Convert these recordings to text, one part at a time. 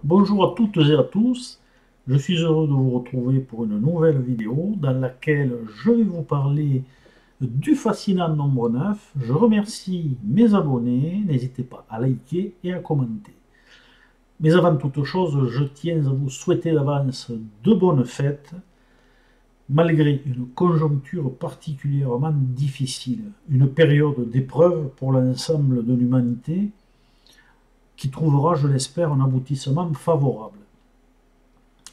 Bonjour à toutes et à tous, je suis heureux de vous retrouver pour une nouvelle vidéo dans laquelle je vais vous parler du fascinant nombre 9. Je remercie mes abonnés, n'hésitez pas à liker et à commenter. Mais avant toute chose, je tiens à vous souhaiter d'avance de bonnes fêtes, malgré une conjoncture particulièrement difficile, une période d'épreuve pour l'ensemble de l'humanité qui trouvera, je l'espère, un aboutissement favorable.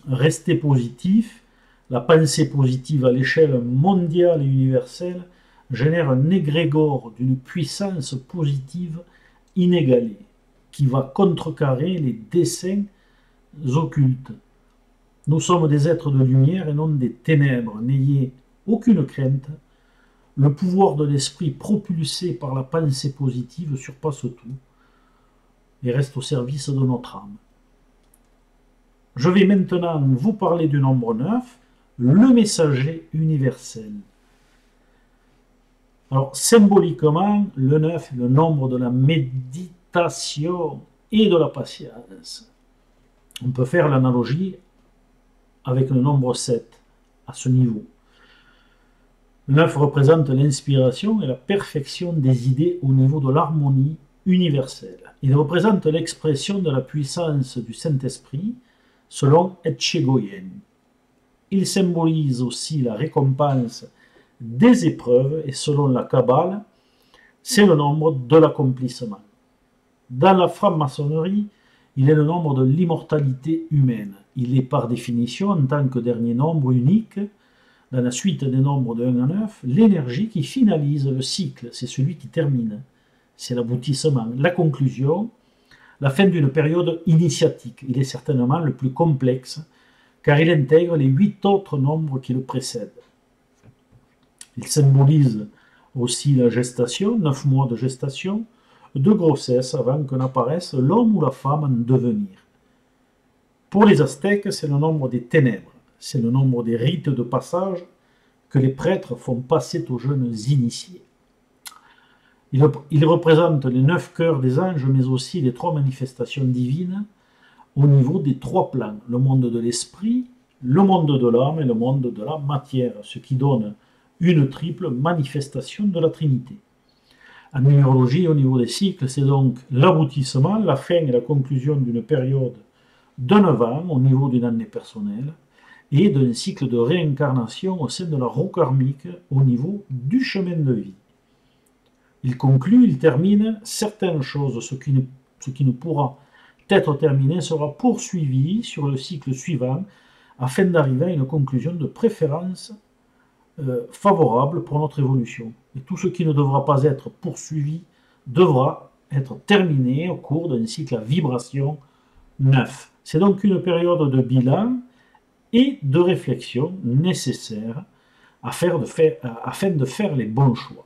Rester positif, la pensée positive à l'échelle mondiale et universelle génère un égrégore d'une puissance positive inégalée qui va contrecarrer les desseins occultes. Nous sommes des êtres de lumière et non des ténèbres. N'ayez aucune crainte. Le pouvoir de l'esprit propulsé par la pensée positive surpasse tout et reste au service de notre âme. Je vais maintenant vous parler du nombre 9, le messager universel. Alors, symboliquement, le 9 est le nombre de la méditation et de la patience. On peut faire l'analogie avec le nombre 7 à ce niveau. Le 9 représente l'inspiration et la perfection des idées au niveau de l'harmonie universelle. Il représente l'expression de la puissance du Saint-Esprit selon Etchegoyen. Il symbolise aussi la récompense des épreuves et selon la Kabbale, c'est le nombre de l'accomplissement. Dans la franc-maçonnerie, il est le nombre de l'immortalité humaine. Il est par définition, en tant que dernier nombre unique, dans la suite des nombres de 1 à 9, l'énergie qui finalise le cycle, c'est celui qui termine. C'est l'aboutissement, la conclusion, la fin d'une période initiatique. Il est certainement le plus complexe, car il intègre les 8 autres nombres qui le précèdent. Il symbolise aussi la gestation, 9 mois de gestation, de grossesse avant que n'apparaisse l'homme ou la femme en devenir. Pour les Aztèques, c'est le nombre des ténèbres, c'est le nombre des rites de passage que les prêtres font passer aux jeunes initiés. Il représente les 9 cœurs des anges, mais aussi les 3 manifestations divines au niveau des 3 plans, le monde de l'esprit, le monde de l'âme et le monde de la matière, ce qui donne une triple manifestation de la Trinité. En numérologie, au niveau des cycles, c'est donc l'aboutissement, la fin et la conclusion d'une période de 9 ans au niveau d'une année personnelle et d'un cycle de réincarnation au sein de la roue karmique au niveau du chemin de vie. Il conclut, il termine certaines choses, ce qui ne pourra être terminé sera poursuivi sur le cycle suivant afin d'arriver à une conclusion de préférence favorable pour notre évolution. Et tout ce qui ne devra pas être poursuivi devra être terminé au cours d'un cycle à vibration 9. C'est donc une période de bilan et de réflexion nécessaire afin de faire les bons choix.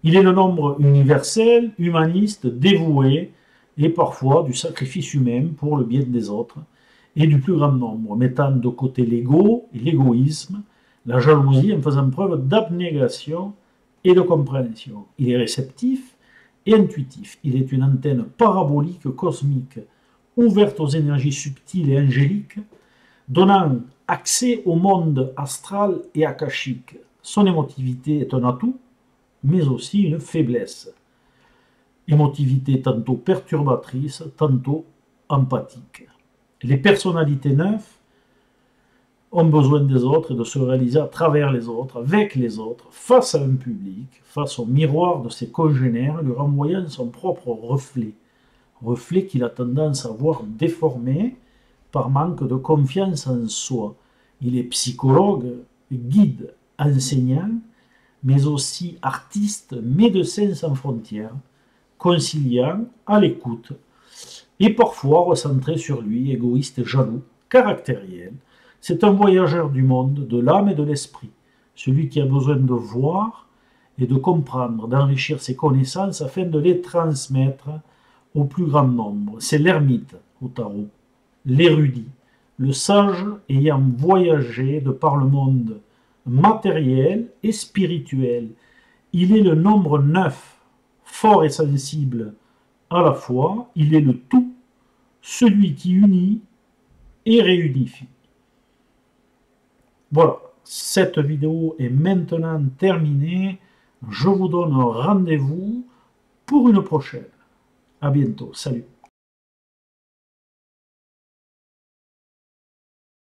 Il est le nombre universel, humaniste, dévoué, et parfois du sacrifice humain pour le bien des autres, et du plus grand nombre, mettant de côté l'ego et l'égoïsme, la jalousie, en faisant preuve d'abnégation et de compréhension. Il est réceptif et intuitif. Il est une antenne parabolique cosmique, ouverte aux énergies subtiles et angéliques, donnant accès au monde astral et akashique. Son émotivité est un atout, mais aussi une faiblesse. Émotivité tantôt perturbatrice, tantôt empathique. Les personnalités 9 ont besoin des autres et de se réaliser à travers les autres, avec les autres, face à un public, face au miroir de ses congénères, lui renvoyant son propre reflet. Reflet qu'il a tendance à voir déformé par manque de confiance en soi. Il est psychologue, guide, enseignant, mais aussi artiste, médecin sans frontières, conciliant, à l'écoute, et parfois recentré sur lui, égoïste, jaloux, caractériel. C'est un voyageur du monde, de l'âme et de l'esprit, celui qui a besoin de voir et de comprendre, d'enrichir ses connaissances afin de les transmettre au plus grand nombre. C'est l'ermite au tarot, l'érudit, le sage ayant voyagé de par le monde matériel et spirituel. Il est le nombre 9, fort et sensible à la fois, il est le tout, celui qui unit et réunifie. Voilà, cette vidéo est maintenant terminée. Je vous donne rendez-vous pour une prochaine. À bientôt, salut.